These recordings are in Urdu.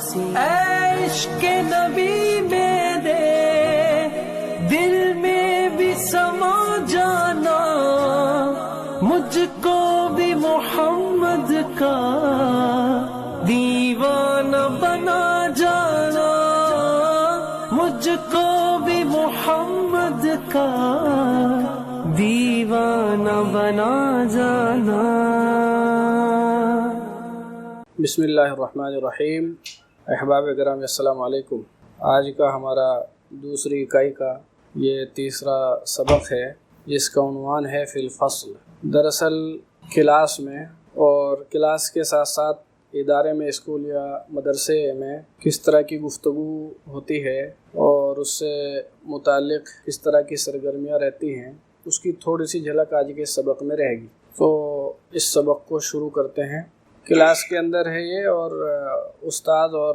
عشق نبی میں دے دل میں بھی سما جانا، مجھ کو بھی محمد کا دیوانہ بنا جانا، مجھ کو بھی محمد کا دیوانہ بنا جانا۔ بسم اللہ الرحمن الرحیم۔ احباب کرام السلام علیکم۔ آج کا ہمارا دوسری اکائی کا یہ تیسرا سبق ہے، جس کا عنوان ہے فی الفصل۔ دراصل کلاس میں اور کلاس کے ساتھ ساتھ ادارے میں، اسکول یا مدرسے میں کس طرح کی گفتگو ہوتی ہے اور اس سے متعلق کس طرح کی سرگرمیاں رہتی ہیں، اس کی تھوڑی سی جھلک آج کے سبق میں رہے گی۔ تو اس سبق کو شروع کرتے ہیں۔ کلاس کے اندر ہے یہ، اور استاد اور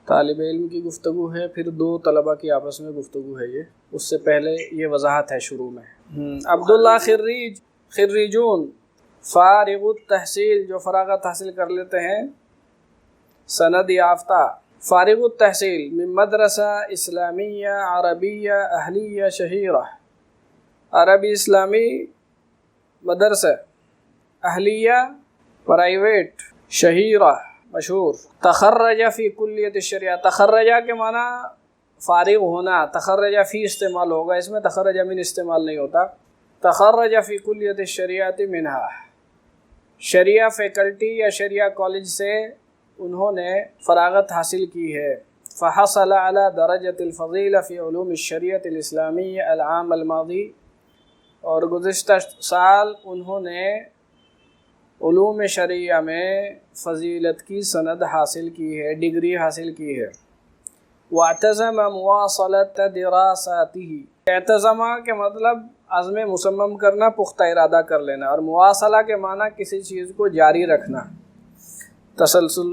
طالب علم کی گفتگو ہے، پھر دو طلبہ کی آپس میں گفتگو ہے۔ یہ اس سے پہلے یہ وضاحت ہے شروع میں۔ عبداللہ خریجون فارغ التحصیل، جو فراغت حاصل کر لیتے ہیں، سند یافتہ، فارغ التحصیل من مدرسہ اسلامیہ عربیہ اہلیہ شہیرہ، عربی اسلامی مدرسہ اہلیہ پرائیویٹ شہیرہ مشہور، تخرج فی کلیت الشریعہ، تخرجہ کے معنی فارغ ہونا، تخرجہ فی استعمال ہوگا، اس میں تخرجہ من استعمال نہیں ہوتا۔ تخرج فی کلیت الشریعۃ منہا، شریعہ فیکلٹی یا شریعہ کالج سے انہوں نے فراغت حاصل کی ہے۔ فحصل علی درجۃ الفضیلہ فی علوم الشریعۃ الاسلامی العام الماضی، اور گزشتہ سال انہوں نے علوم شریعہ میں فضیلت کی سند حاصل کی ہے، ڈگری حاصل کی ہے۔ واعتزم مواصلۃ دراساتہ، اعتزمہ کے مطلب عزم مصمم کرنا، پختہ ارادہ کر لینا، اور مواصلہ کے معنی کسی چیز کو جاری رکھنا، تسلسل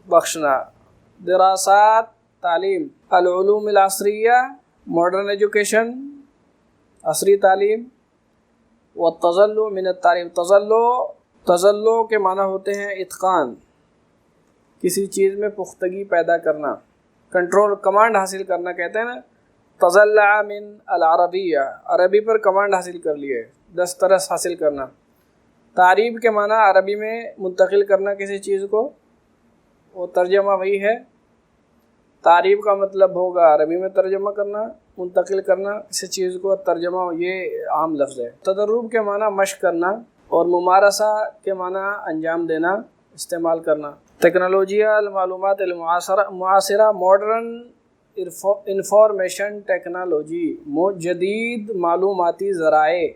بخشنا۔ دراسات تعلیم، العلوم العصریہ ماڈرن ایجوکیشن، عصری تعلیم، والتظلع من التعلیم، تظلع کے معنی ہوتے ہیں اتقان، کسی چیز میں پختگی پیدا کرنا، کنٹرول، کمانڈ حاصل کرنا کہتے ہیں نا۔ تظلع من العربیہ، عربی پر کمانڈ حاصل کر لیے، دسترس حاصل کرنا۔ تعریف کے معنی عربی میں منتقل کرنا کسی چیز کو، وہ ترجمہ وہی ہے۔ تعریف کا مطلب ہوگا عربی میں ترجمہ کرنا، منتقل کرنا کسی چیز کو، ترجمہ یہ عام لفظ ہے۔ تدرب کے معنی مشق کرنا، اور ممارسہ کے معنی انجام دینا، استعمال کرنا۔ ٹکنالوجی، المعلومات معاصرہ ماڈرن انفارمیشن ٹیکنالوجی، جدید معلوماتی ذرائع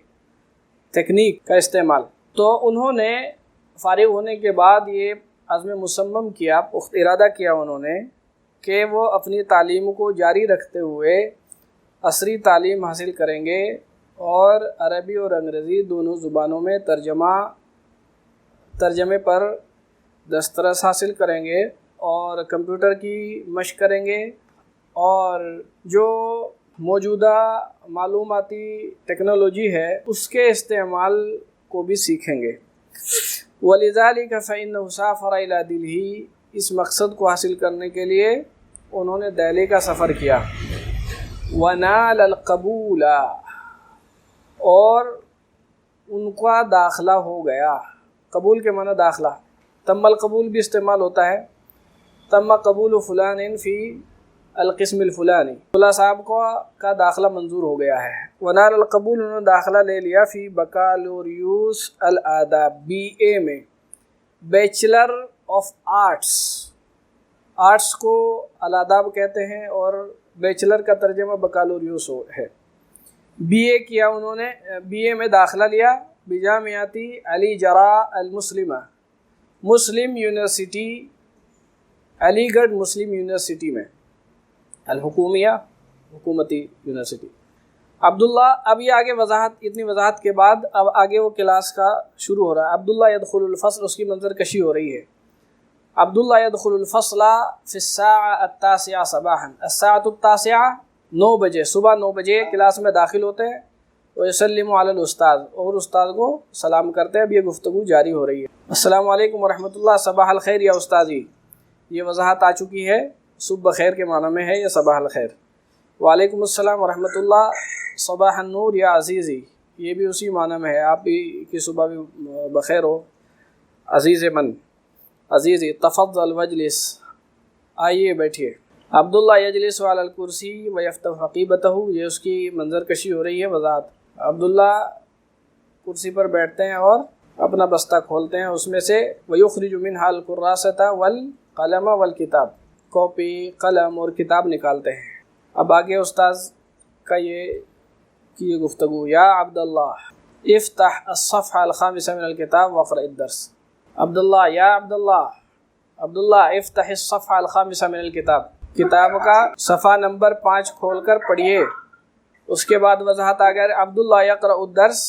تکنیک کا استعمال۔ تو انہوں نے فارغ ہونے کے بعد یہ عزم مصمم کیا، ارادہ کیا انہوں نے کہ وہ اپنی تعلیم کو جاری رکھتے ہوئے عصری تعلیم حاصل کریں گے، اور عربی اور انگریزی دونوں زبانوں میں ترجمے پر دسترس حاصل کریں گے، اور کمپیوٹر کی مشق کریں گے، اور جو موجودہ معلوماتی ٹیکنالوجی ہے اس کے استعمال کو بھی سیکھیں گے۔ وَلِذَلِكَ فَإِنَّهُ سَافَرَ إِلَى دِلْهِ، اس مقصد کو حاصل کرنے کے لیے انہوں نے دہلی کا سفر کیا۔ وَنَالَ الْقَبُولَ، اور ان کا داخلہ ہو گیا۔ قبول کے معنی داخلہ، تم القبول بھی استعمال ہوتا ہے، تم قبول فلان فی القسم الفلانی، فلاں صاحب کا داخلہ منظور ہو گیا ہے۔ ونال القبول، انہوں نے داخلہ لے لیا فی بکالوریوس الآداب، بی اے میں، بیچلر آف آرٹس، آرٹس کو الآداب کہتے ہیں، اور بیچلر کا ترجمہ بکالوریوس ہے۔ بی اے کیا انہوں نے، بی اے میں داخلہ لیا بجامعاتی علی جرا المسلمہ، مسلم یونیورسٹی، علی گڑھ مسلم یونیورسٹی میں، الحکومیہ حکومتی یونیورسٹی۔ عبداللہ، اب یہ آگے وضاحت، اتنی وضاحت کے بعد اب آگے وہ کلاس کا شروع ہو رہا ہے۔ عبداللہ یدخل الفصل، اس کی منظر کشی ہو رہی ہے۔ عبداللہ یدخل الفصل فی الساعة التاسعة صباحا، الساعة التاسعة 9 بجے، صبح 9 بجے کلاس میں داخل ہوتے ہیں، ویسلم علی الاستاذ، اور استاد کو سلام کرتے ہیں۔ اب یہ گفتگو جاری ہو رہی ہے۔ السلام علیکم ورحمۃ اللہ، صباح الخیر یا استاذی۔ یہ وضاحت آ چکی ہے صبح بخیر کے معنی میں ہے یا صباح الخیر۔ وعلیکم السلام ورحمۃ اللہ، صباح النور یا عزیزی، یہ بھی اسی معنی میں ہے، آپ بھی کی صبح بھی بخیر ہو۔ عزیز من، عزیزی، تفضل وجلس، آئیے بیٹھیے۔ عبداللہ یجلس علی الکرسی ویفتح حقیبتہ، یہ اس کی منظر کشی ہو رہی ہے، وضاحت۔ عبداللہ کرسی پر بیٹھتے ہیں اور اپنا بستہ کھولتے ہیں، اس میں سے ویخرج منہا الکراسۃ والقلم والکتاب، کاپی، قلم اور کتاب نکالتے ہیں۔ اب آگے استاذ کا یہ گفتگو، یا عبداللہ افتح الصفحہ الخامسہ من الکتاب واقرأ الدرس۔ عبداللہ، یا عبداللہ افتح الصفحہ الخامسہ من الکتاب، کتاب کا صفحہ نمبر 5 کھول کر پڑھیے۔ اس کے بعد وضاحت آ گیا، عبداللہ یقرأ الدرس،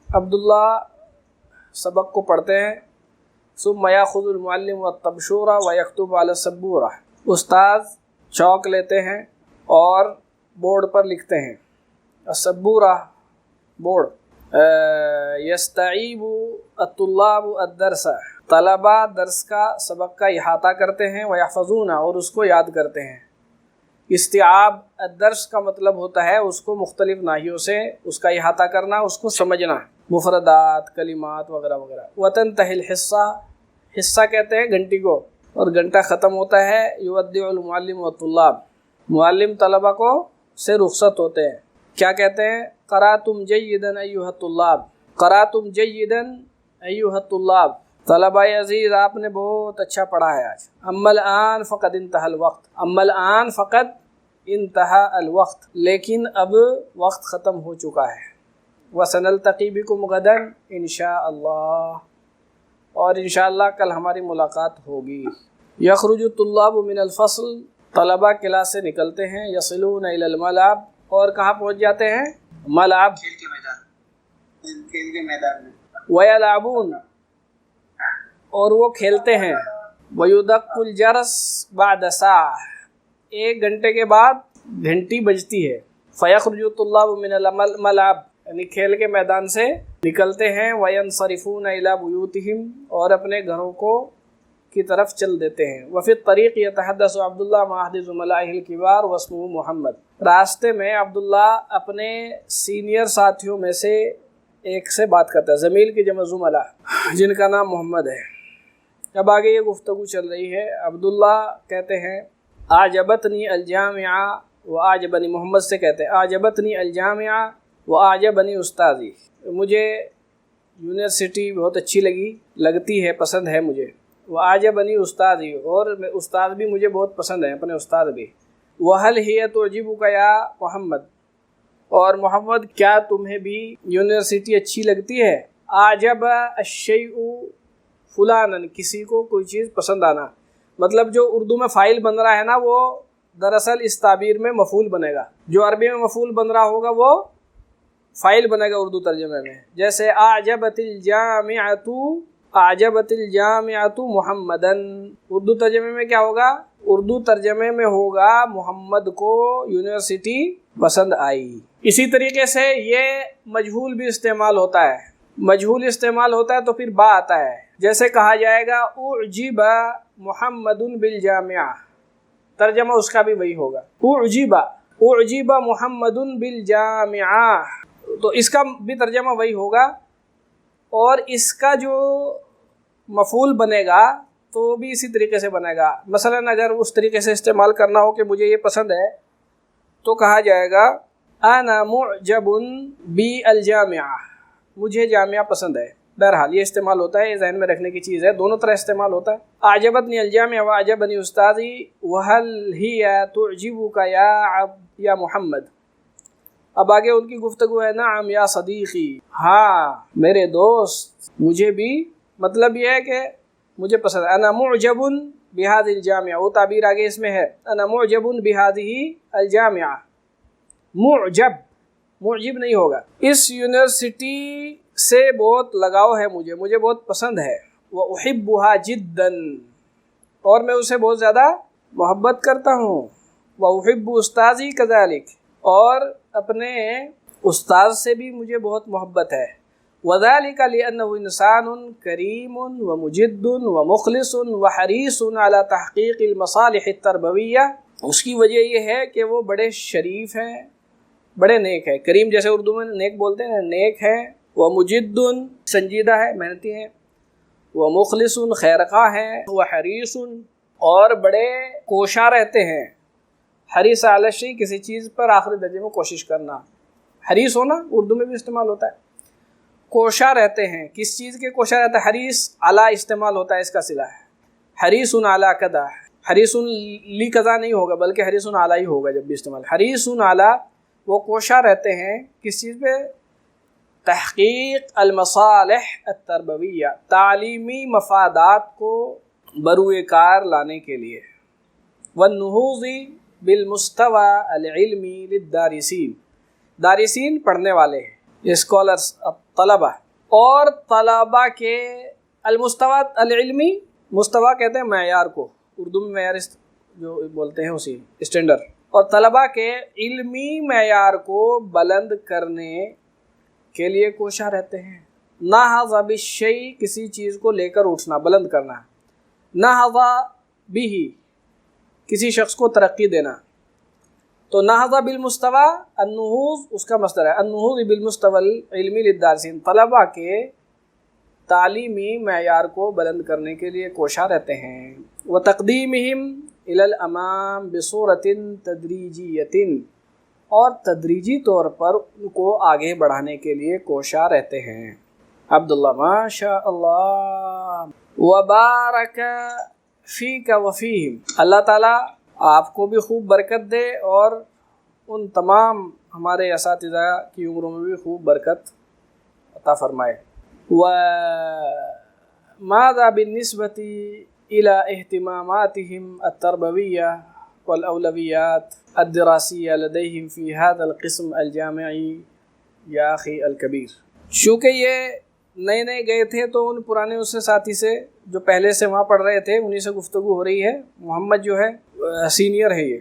عبداللہ سبق کو پڑھتے ہیں۔ ثم یاخذ المعلم والطبشورہ ویکتب علی السبورہ، استاذ چاک لیتے ہیں اور بورڈ پر لکھتے ہیں، السبورہ بورڈ۔ یستعیب الطلاب الدرس، طلبہ درس کا سبق کا احاطہ کرتے ہیں، ویحفظون، اور اس کو یاد کرتے ہیں۔ استیعاب الدرس کا مطلب ہوتا ہے اس کو مختلف ناحیوں سے اس کا احاطہ کرنا، اس کو سمجھنا، مفردات، کلمات وغیرہ وغیرہ۔ وتنتہی الحصہ، حصہ کہتے ہیں گھنٹی کو، اور گھنٹہ ختم ہوتا ہے یودع المعلم والطلاب، معلم طلبہ کو سے رخصت ہوتے ہیں۔ کیا کہتے ہیں؟ قرأتم جیدا ایھا الطلاب، قرأتم جیدا ایھا الطلاب، طلبہ عزیز آپ نے بہت اچھا پڑھا ہے آج۔ اما الآن فقد انتہى الوقت، اما الآن فقد انتہى الوقت، لیکن اب وقت ختم ہو چکا ہے۔ وسنلتقی بکم غدا انشاء اللہ، اور انشاءاللہ کل ہماری ملاقات ہوگی۔ یخرج الطلاب من الفصل، طلبہ کلاس سے نکلتے ہیں، یصلون الی الملعب، اور کہاں پہنچ جاتے ہیں؟ ملعب، کھیل کے میدان میں۔ ویلعبون، اور وہ کھیلتے ہیں۔ ویدق الجرس بعد ساعہ، 1 گھنٹے کے بعد گھنٹی بجتی ہے۔ فیخرج الطلاب من الملعب، یعنی کھیل کے میدان سے نکلتے ہیں۔ وینصرفون الی بیوتہم، اور اپنے گھروں کی طرف چل دیتے ہیں۔ وفی الطریق یتحدث عبداللہ مع احد زملائہ الکبار واسمہ محمد، راستے میں عبداللہ اپنے سینئر ساتھیوں میں سے ایک سے بات کرتا ہے، زمیل کی جمع زملہ، جن کا نام محمد ہے۔ اب آگے یہ گفتگو چل رہی ہے۔ عبداللہ کہتے ہیں اعجبتنی الجامعہ واعجبنی، محمد سے کہتے ہیں اعجبتنی الجامعہ واعجبنی استاذی، مجھے یونیورسٹی بہت اچھی لگتی ہے، پسند ہے مجھے۔ واعجبنی استاذی، اور استاد بھی مجھے بہت پسند ہیں، اپنے استاد بھی۔ وہل ہی تعجبک یا محمد، اور محمد کیا تمہیں بھی یونیورسٹی اچھی لگتی ہے؟ اعجب الشیء فلانا، کسی کو کوئی چیز پسند آنا، مطلب جو اردو میں فاعل بن رہا ہے نا، وہ دراصل اس تعبیر میں مفعول بنے گا۔ جو عربی میں مفعول بن رہا ہوگا وہ فاعل بنے گا اردو ترجمے میں۔ جیسے اعجبت الجامعۃ، اعجبت الجامعۃ محمدن، اردو ترجمے میں کیا ہوگا؟ اردو ترجمے میں ہوگا محمد کو یونیورسٹی پسند آئی۔ اسی طریقے سے یہ مجہول بھی استعمال ہوتا ہے، مجہول استعمال ہوتا ہے تو پھر با آتا ہے، جیسے کہا جائے گا اعجب محمد بالجامعہ، ترجمہ اس کا بھی وہی ہوگا، اعجب محمد بالجامعہ، تو اس کا بھی ترجمہ وہی ہوگا، اور اس کا جو مفعول بنے گا تو بھی اسی طریقے سے بنے گا۔ مثلا اگر اس طریقے سے استعمال کرنا ہو کہ مجھے یہ پسند ہے، تو کہا جائے گا انا معجب بالجامعہ، مجھے جامعہ پسند ہے۔ بہرحال یہ استعمال ہوتا ہے، یہ ذہن میں رکھنے کی چیز ہے، دونوں طرح استعمال ہوتا ہے۔ اعجبتنی الجامعہ واعجبنی استاذی وہل ہی تعجبک یا محمد۔ اب آگے ان کی گفتگو ہے، نعم یا صدیقی، ہاں میرے دوست، مجھے بھی، مطلب یہ ہے کہ مجھے پسند ہے۔ انا معجب بہذه الجامعہ، وہ تعبیر آگے اس میں ہے، انا معجب بہذه الجامعہ، معجب نہیں ہوگا، اس یونیورسٹی سے بہت لگاؤ ہے مجھے بہت پسند ہے۔ وَأُحِبُّهَا جِدًّا، اور میں اسے بہت زیادہ محبت کرتا ہوں۔ وَأُحِبُّ أُسْتَاذِي كَذَلِكَ، اور اپنے استاد سے بھی مجھے بہت محبت ہے۔ وَذَلِكَ لِأَنَّهُ إِنسَانٌ كَرِيمٌ وَمُجِدٌ وَمُخْلِصٌ وَحَرِيصٌ عَلَى تَحْقِيقِ الْمَصَالِحِ التَّرْبَوِيَّةِ، اس کی وجہ یہ ہے کہ وہ بڑے شریف ہیں، بڑے نیک ہیں. کریم جیسے اردو میں نیک بولتے ہیں، نیک ہے. وَمُجِدٌ سنجیدہ ہے، محنتی ہیں. وَمُخْلِصٌ خیرخواہ ہیں. وَحَرِيصٌ اور بڑے کوشاں رہتے ہیں. حریص علی الشیء کسی چیز پر آخری درجے میں کوشش کرنا. حریص ہونا اردو میں بھی استعمال ہوتا ہے. کوشاں رہتے ہیں، کس چیز کے کوشاں رہتا ہے؟ حریص علی استعمال ہوتا ہے، اس کا صلہ ہے. حریص علی کذا، حریص لی کذا نہیں ہوگا بلکہ حریص علی ہی ہوگا جب بھی استعمال. حریص علی وہ کوشاں رہتے ہیں کس چیز پہ؟ تحقیق المصالح التربویہ، تعلیمی مفادات کو بروئے کار لانے کے لیے. والنہوض بالمستوى العلمی للدارسین، دارسین پڑھنے والے ہیں، اسکالرس، طلبہ، اور طلبہ کے المستوى العلمی، مستویٰ کہتے ہیں معیار کو، اردو میں معیار جو بولتے ہیں اسی اسٹینڈرڈ، اور طلبہ کے علمی معیار کو بلند کرنے کے لیے کوشاں رہتے ہیں. نہض بالشیء کسی چیز کو لے کر اٹھنا، بلند کرنا. نہض بہ کسی شخص کو ترقی دینا. تو نہض بالمستوى، النہوض اس کا مصدر ہے، النہوض بالمستوى العلمی للدارسین، طلبہ کے تعلیمی معیار کو بلند کرنے کے لیے کوشاں رہتے ہیں. وتقدیمہم الی الامام بصورۃ تدریجیۃ اور تدریجی طور پر ان کو آگے بڑھانے کے لیے کوشاں رہتے ہیں. عبداللہ ماشاء اللہ. وبارک فیک وفیہم، اللہ تعالیٰ آپ کو بھی خوب برکت دے اور ان تمام ہمارے اساتذہ کی عمروں میں بھی خوب برکت عطا فرمائے. وماذا بالنسبة إلى اهتماماتهم التربوية والأولويات الدراسية لديهم في هذا القسم الجامعي يا أخي الكبير؟ چونکہ یہ نئے نئے گئے تھے تو ان پرانے اس سے ساتھی سے جو پہلے سے وہاں پڑھ رہے تھے انہی سے گفتگو ہو رہی ہے. محمد جو ہے سینئر ہے، یہ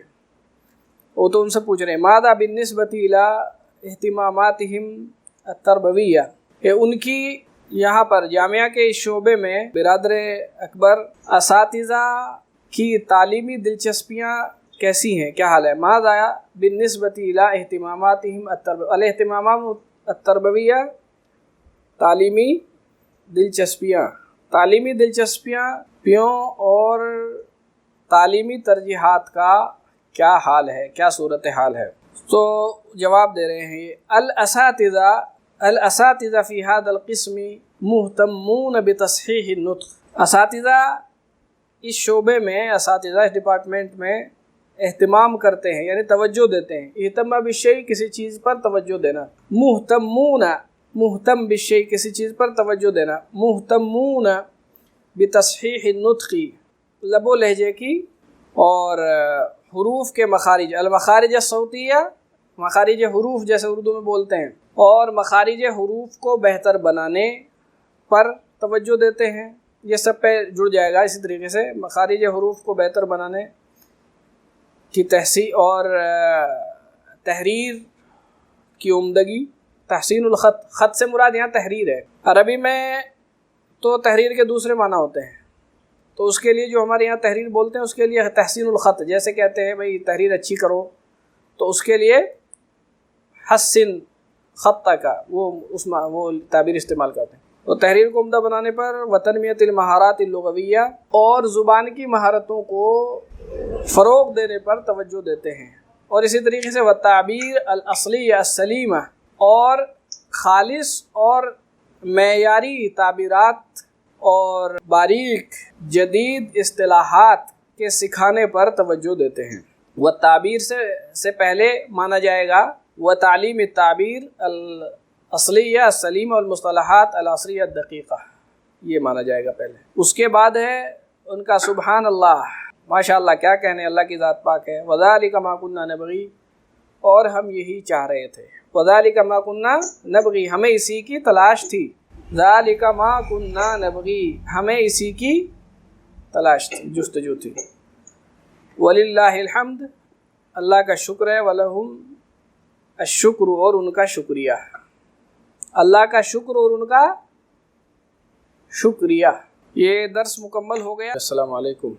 وہ تو ان سے پوچھ رہے ہیں ماذا بالنسبة إلى اهتماماتهم التربوية، کہ ان کی یہاں پر جامعہ کے اس شعبے میں برادر اکبر اساتذہ کی تعلیمی دلچسپیاں کیسی ہیں، کیا حال ہے؟ ماذا بالنسبة إلى اهتماماتهم الاهتمامات التربوية، تعلیمی دلچسپیاں، تعلیمی دلچسپیاں پیوں اور تعلیمی ترجیحات کا کیا حال ہے، کیا صورتحال ہے؟ تو جواب دے رہے ہیں الاساتذہ فی هذا القسم مہتمون بتصحیح النطق، اساتذہ اس شعبے میں، اساتذہ اس ڈپارٹمنٹ میں اہتمام کرتے ہیں یعنی توجہ دیتے ہیں. اہتمام بالشیء کسی چیز پر توجہ دینا، مہتمون مہتم بالشیء کسی چیز پر توجہ دینا، مہتمون بتصحیح النطق لب و لہجے کی اور حروف کے مخارج، المخارج الصوتیہ مخارج حروف جیسے اردو میں بولتے ہیں، اور مخارج حروف کو بہتر بنانے پر توجہ دیتے ہیں. یہ سب پہ جڑ جائے گا اسی طریقے سے، مخارج حروف کو بہتر بنانے کی تحسین اور تحریر کی عمدگی. تحسین الخط، خط سے مراد یہاں تحریر ہے. عربی میں تو تحریر کے دوسرے معنی ہوتے ہیں، تو اس کے لیے جو ہمارے یہاں تحریر بولتے ہیں اس کے لیے تحسین الخط، جیسے کہتے ہیں بھئی تحریر اچھی کرو تو اس کے لیے حسن خطہ کا وہ تعبیر استعمال کرتے ہیں. تو تحریر کو عمدہ بنانے پر وتنمیۃ المہارات اللغویہ اور زبان کی مہارتوں کو فروغ دینے پر توجہ دیتے ہیں. اور اسی طریقے سے والتعبیر الاصلی السلیمہ اور خالص اور معیاری تعبیرات اور باریک جدید اصطلاحات کے سکھانے پر توجہ دیتے ہیں. والتعبیر سے پہلے مانا جائے گا وتعلیم التعبیر الاصلیہ السلیمہ والمصطلحات العصریہ الدقیقہ، یہ مانا جائے گا پہلے. اس کے بعد ہے ان کا سبحان اللہ، ماشاء اللہ، کیا کہنے، اللہ کی ذات پاک ہے. وذالک ما کنا نبغی، اور ہم یہی چاہ رہے تھے. وذالک ما کنا نبغی، ہمیں اسی کی تلاش تھی. ذالک ما کنا نبغی، ہمیں اسی کی تلاش تھی، جستجو تھی. وللہ الحمد، اللہ کا شکر ہے. ولہم الشکر، اور ان کا شکریہ. اللہ کا شکر اور ان کا شکریہ۔ یہ درس مکمل ہو گیا۔ السلام علیکم۔